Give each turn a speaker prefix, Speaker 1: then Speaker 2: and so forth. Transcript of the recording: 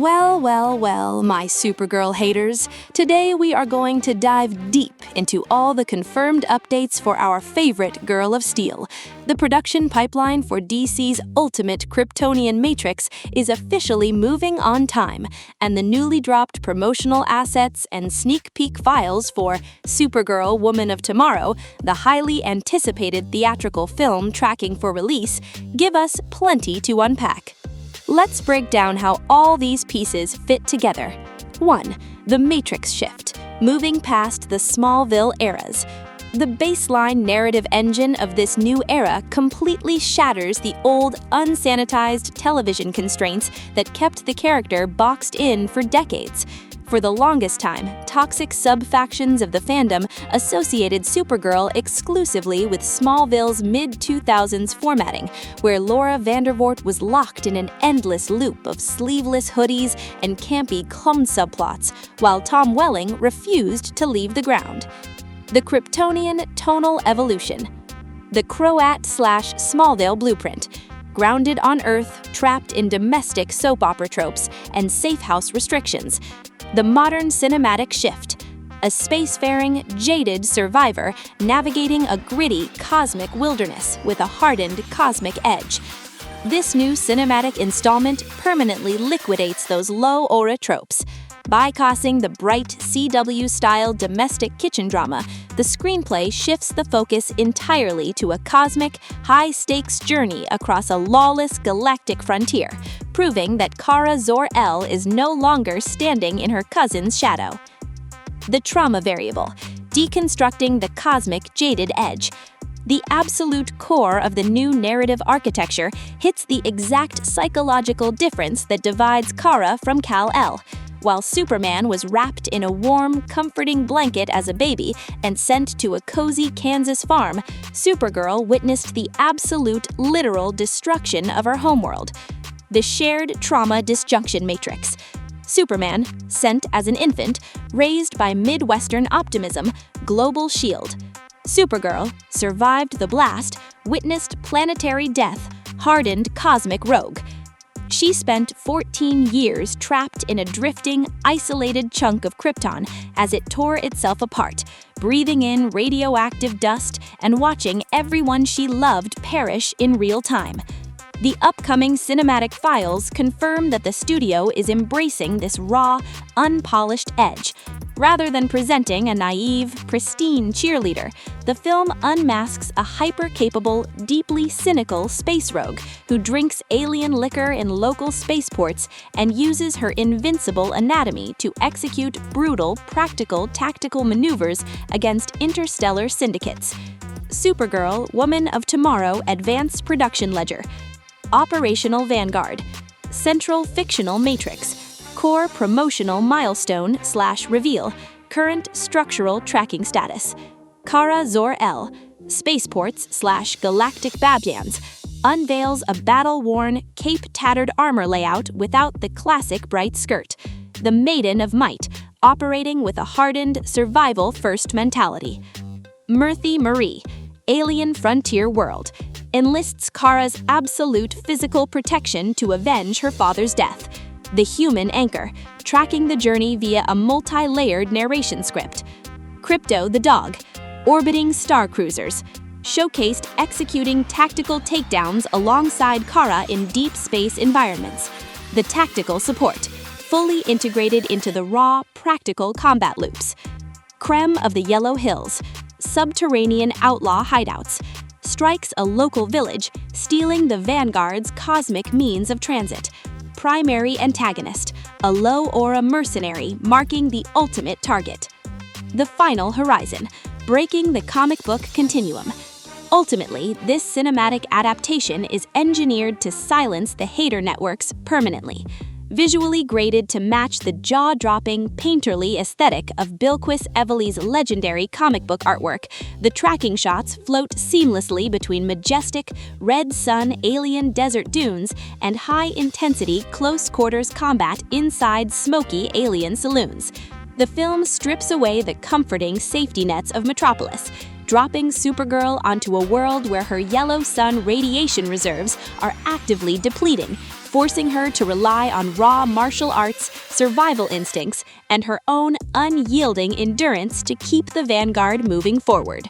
Speaker 1: Well, my Supergirl haters. Today we are going to dive deep into all the confirmed updates for our favorite Girl of Steel. The production pipeline for DC's ultimate Kryptonian Matrix is officially moving on time, and the newly dropped promotional assets and sneak peek files for Supergirl Woman of Tomorrow, the highly anticipated theatrical film tracking for release, give us plenty to unpack. Let's break down how all these pieces fit together. 1. The Matrix shift, moving past the Smallville eras. The baseline narrative engine of this new era completely shatters the old, unsanitized television constraints that kept the character boxed in for decades. For the longest time, toxic sub-factions of the fandom associated Supergirl exclusively with Smallville's mid-2000s formatting, where Laura Vandervoort was locked in an endless loop of sleeveless hoodies and campy clone subplots, while Tom Welling refused to leave the ground. The Kryptonian tonal evolution. The Croat/Smallville blueprint. Grounded on Earth, trapped in domestic soap opera tropes and safe house restrictions. The modern cinematic shift. A spacefaring, jaded survivor navigating a gritty cosmic wilderness with a hardened cosmic edge. This new cinematic installment permanently liquidates those low-aura tropes. Bypassing the bright CW-style domestic kitchen drama, the screenplay shifts the focus entirely to a cosmic, high-stakes journey across a lawless galactic frontier, proving that Kara Zor-El is no longer standing in her cousin's shadow. The trauma variable, deconstructing the cosmic jaded edge. The absolute core of the new narrative architecture hits the exact psychological difference that divides Kara from Kal-El. While Superman was wrapped in a warm, comforting blanket as a baby and sent to a cozy Kansas farm, Supergirl witnessed the absolute, literal destruction of her homeworld. The shared trauma disjunction matrix. Superman, sent as an infant, raised by Midwestern optimism, global shield. Supergirl, survived the blast, witnessed planetary death, hardened cosmic rogue. She spent 14 years trapped in a drifting, isolated chunk of Krypton as it tore itself apart, breathing in radioactive dust and watching everyone she loved perish in real time. The upcoming cinematic files confirm that the studio is embracing this raw, unpolished edge. Rather than presenting a naive, pristine cheerleader, the film unmasks a hyper-capable, deeply cynical space rogue who drinks alien liquor in local spaceports and uses her invincible anatomy to execute brutal, practical, tactical maneuvers against interstellar syndicates. Supergirl, Woman of Tomorrow Advanced Production Ledger. Operational Vanguard. Central Fictional Matrix. Core Promotional Milestone/Reveal, Current Structural Tracking Status. Kara Zor-El, Spaceports/Galactic Babyans, unveils a battle-worn, cape-tattered armor layout without the classic bright skirt. The Maiden of Might, operating with a hardened, survival-first mentality. Murthy Marie, Alien Frontier World, enlists Kara's absolute physical protection to avenge her father's death. The Human Anchor, tracking the journey via a multi-layered narration script. Krypto the Dog, orbiting star cruisers, showcased executing tactical takedowns alongside Kara in deep space environments. The Tactical Support, fully integrated into the raw, practical combat loops. Creme of the Yellow Hills, subterranean outlaw hideouts, strikes a local village, stealing the Vanguard's cosmic means of transit. Primary antagonist, a low-aura mercenary marking the ultimate target. The Final Horizon, breaking the comic book continuum. Ultimately, this cinematic adaptation is engineered to silence the hater networks permanently. Visually graded to match the jaw-dropping, painterly aesthetic of Bilquis Evely's legendary comic book artwork, the tracking shots float seamlessly between majestic, red sun alien desert dunes and high-intensity close-quarters combat inside smoky alien saloons. The film strips away the comforting safety nets of Metropolis, dropping Supergirl onto a world where her yellow sun radiation reserves are actively depleting, forcing her to rely on raw martial arts, survival instincts, and her own unyielding endurance to keep the Vanguard moving forward.